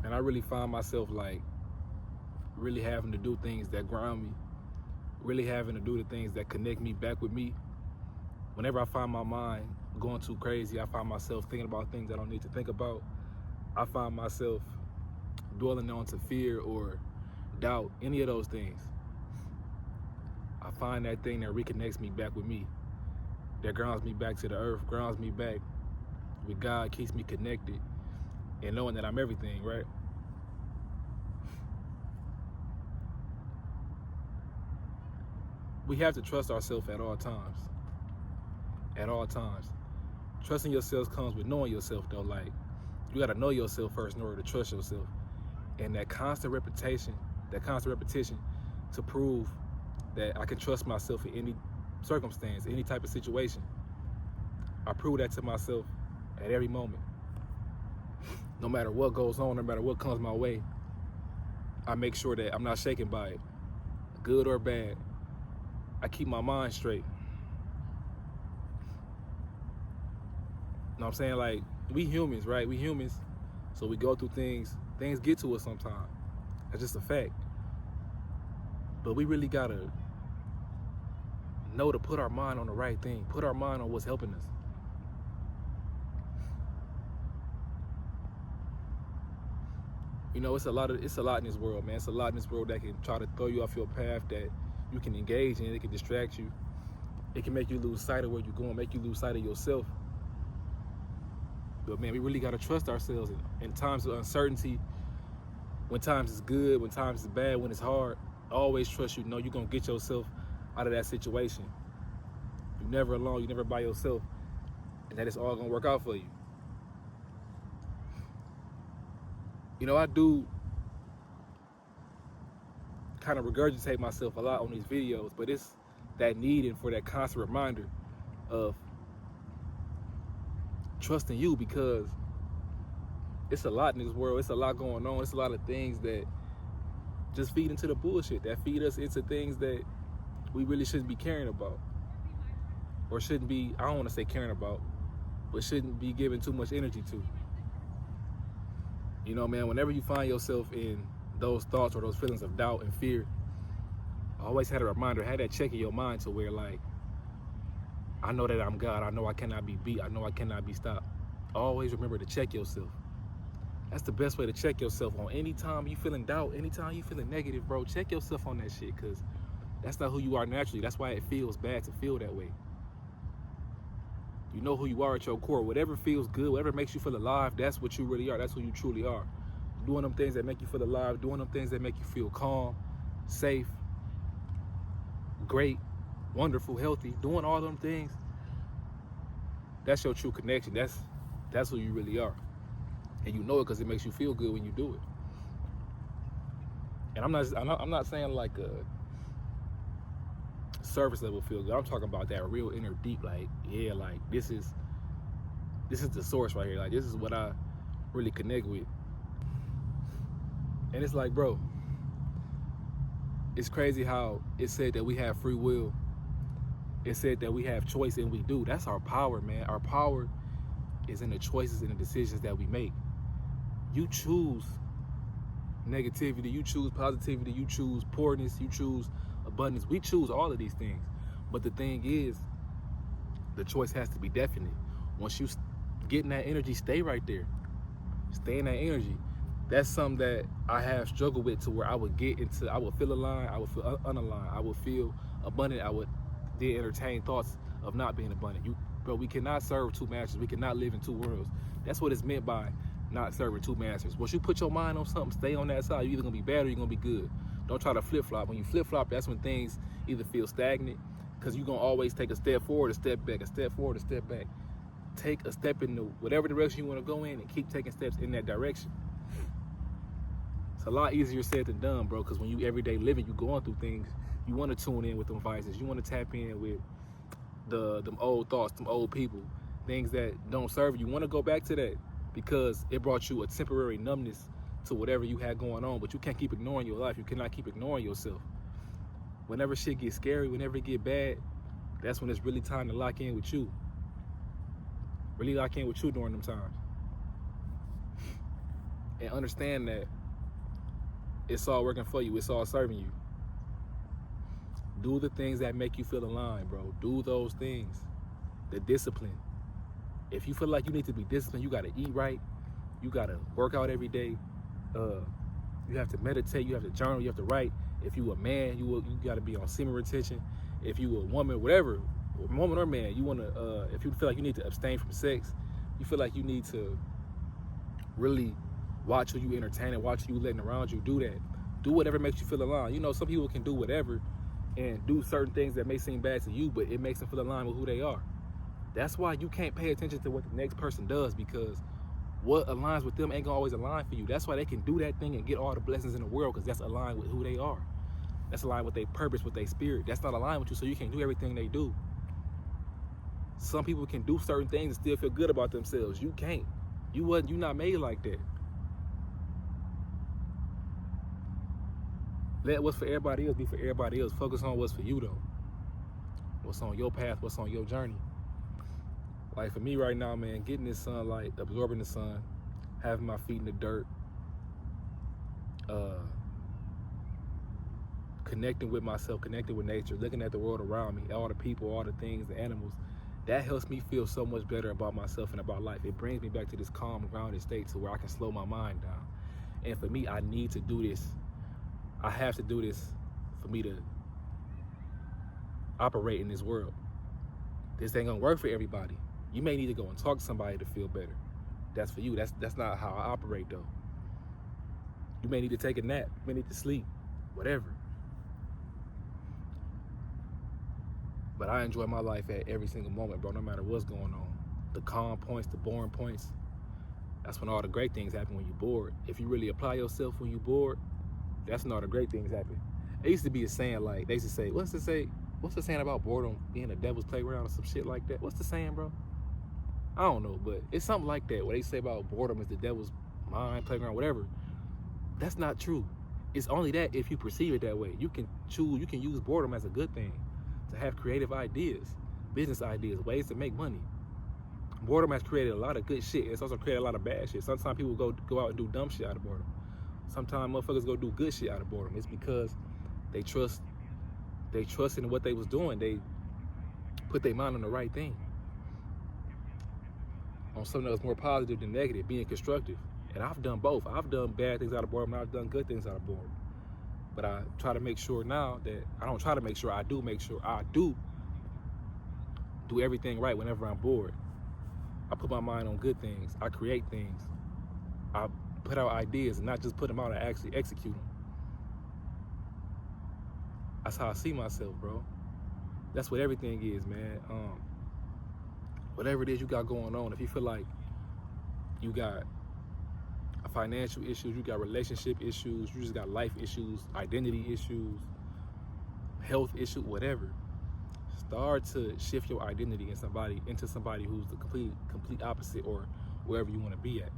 And I really find myself like really having to do things that ground me, really having to do the things that connect me back with me. Whenever I find my mind going too crazy, I find myself thinking about things I don't need to think about. I find myself dwelling on to fear or doubt, any of those things. I find that thing that reconnects me back with me, that grounds me back to the earth, grounds me back with God, keeps me connected, and knowing that I'm everything, right? We have to trust ourselves at all times. At all times. Trusting yourself comes with knowing yourself though. Like, you gotta know yourself first in order to trust yourself. And that constant repetition to prove that I can trust myself in any circumstance, any type of situation. I prove that to myself at every moment. No matter what goes on, no matter what comes my way, I make sure that I'm not shaken by it, good or bad. I keep my mind straight. You know what I'm saying? Like, we humans, right? We humans, so we go through things. Things get to us sometimes. That's just a fact. But we really gotta know to put our mind on the right thing, put our mind on what's helping us. You know, it's a lot in this world, man. It's a lot in this world that can try to throw you off your path that you can engage in. It can distract you. It can make you lose sight of where you're going, make you lose sight of yourself. But man, we really gotta trust ourselves in times of uncertainty, when times is good, when times is bad, when it's hard. Always trust you. Know you're gonna get yourself out of that situation. You're never alone, you're never by yourself, and that it's all gonna work out for you. You know, I do kind of regurgitate myself a lot on these videos, but it's that needing for that constant reminder of trusting you, because it's a lot in this world. It's a lot going on. It's a lot of things that just feed into the bullshit, that feed us into things that we really shouldn't be caring about, or shouldn't be, I don't want to say caring about, but shouldn't be giving too much energy to. You know, man, whenever you find yourself in those thoughts or those feelings of doubt and fear, I always had a reminder, had that check in your mind to where, like, I know that I'm God. I know I cannot be beat. I know I cannot be stopped. Always remember to check yourself. That's the best way to check yourself on. Anytime you feeling doubt, anytime you feeling negative, bro, check yourself on that shit, because that's not who you are naturally. That's why it feels bad to feel that way. You know who you are at your core. Whatever feels good, whatever makes you feel alive, that's what you really are. That's who you truly are. Doing them things that make you feel alive, doing them things that make you feel calm, safe, great, wonderful, healthy, doing all them things, that's your true connection. That's who you really are. And you know it because it makes you feel good when you do it. And I'm not saying like a surface level feel good. I'm talking about that real inner deep, like, yeah, like this is the source right here. Like, this is what I really connect with. And it's like, bro, it's crazy how it said that we have free will. It said that we have choice, and we do. That's our power, man. Our power is in the choices and the decisions that we make. You choose negativity, you choose positivity, you choose poorness, you choose abundance. We choose all of these things. But the thing is, the choice has to be definite. Once you get in that energy, stay right there. Stay in that energy. That's something that I have struggled with, to where I would feel aligned, I would feel unaligned, I would feel abundant, I would then entertain thoughts of not being abundant. Bro, we cannot serve two masters. We cannot live in two worlds. That's what it's meant by not serving two masters. Once you put your mind on something, stay on that side. You're either gonna be bad or you're gonna be good. Don't try to flip-flop. When you flip-flop, that's when things either feel stagnant, because you're gonna always take a step forward, a step back, a step forward, a step back. Take a step in whatever direction you wanna go in, and keep taking steps in that direction. It's a lot easier said than done, bro, because when you everyday living, you going through things, you wanna tune in with them vices, you wanna tap in with them old thoughts, them old people, things that don't serve you. You wanna go back to that, because it brought you a temporary numbness to whatever you had going on, but you can't keep ignoring your life. You cannot keep ignoring yourself. Whenever shit gets scary, whenever it get bad, that's when it's really time to lock in with you. Really lock in with you during them times. and understand that it's all working for you. It's all serving you. Do the things that make you feel aligned, bro. Do those things. The discipline. If you feel like you need to be disciplined, you got to eat right. You got to work out every day. You have to meditate. You have to journal. You have to write. If you a man, you got to be on semen retention. If you a woman, whatever, woman or man, you want to, if you feel like you need to abstain from sex, you feel like you need to really watch who you entertaining, watch who you letting around you, do that. Do whatever makes you feel aligned. You know, some people can do whatever and do certain things that may seem bad to you, but it makes them feel aligned with who they are. That's why you can't pay attention to what the next person does, because what aligns with them ain't gonna always align for you. That's why they can do that thing and get all the blessings in the world, because that's aligned with who they are. That's aligned with their purpose, with their spirit. That's not aligned with you, so you can't do everything they do. Some people can do certain things and still feel good about themselves. You can't. You not made like that. Let what's for everybody else be for everybody else. Focus on what's for you, though. What's on your path, what's on your journey. Like for me right now, man, getting this sunlight, absorbing the sun, having my feet in the dirt, connecting with myself, connecting with nature, looking at the world around me, all the people, all the things, the animals, that helps me feel so much better about myself and about life. It brings me back to this calm, grounded state to where I can slow my mind down. And for me, I need to do this. I have to do this for me to operate in this world. This ain't gonna work for everybody. You may need to go and talk to somebody to feel better. That's for you. That's not how I operate, though. You may need to take a nap. You may need to sleep, whatever. But I enjoy my life at every single moment, bro, no matter what's going on. The calm points, the boring points. That's when all the great things happen, when you're bored. If you really apply yourself when you're bored, that's when all the great things happen. It used to be a saying, like, they used to say, what's the saying about boredom being the devil's playground or some shit like that? What's the saying, bro? I don't know, but it's something like that, where they say about boredom is the devil's mind, playground, whatever. That's not true. It's only that if you perceive it that way. You can use boredom as a good thing, to have creative ideas, business ideas, ways to make money. Boredom has created a lot of good shit. It's also created a lot of bad shit. Sometimes people go out and do dumb shit out of boredom. Sometimes motherfuckers go do good shit out of boredom. It's because they trusted in what they was doing. They put their mind on the right thing, on something that was more positive than negative, being constructive. And I've done both. I've done bad things out of boredom, and I've done good things out of boredom. But I try to make sure now that I do do everything right whenever I'm bored. I put my mind on good things. I create things. I put out ideas and not just put them out and actually execute them. That's how I see myself, bro. That's what everything is, man. Whatever it is you got going on, if you feel like you got financial issues, you got relationship issues, you just got life issues, identity issues, health issues, whatever, start to shift your identity into somebody who's the complete opposite, or wherever you want to be at.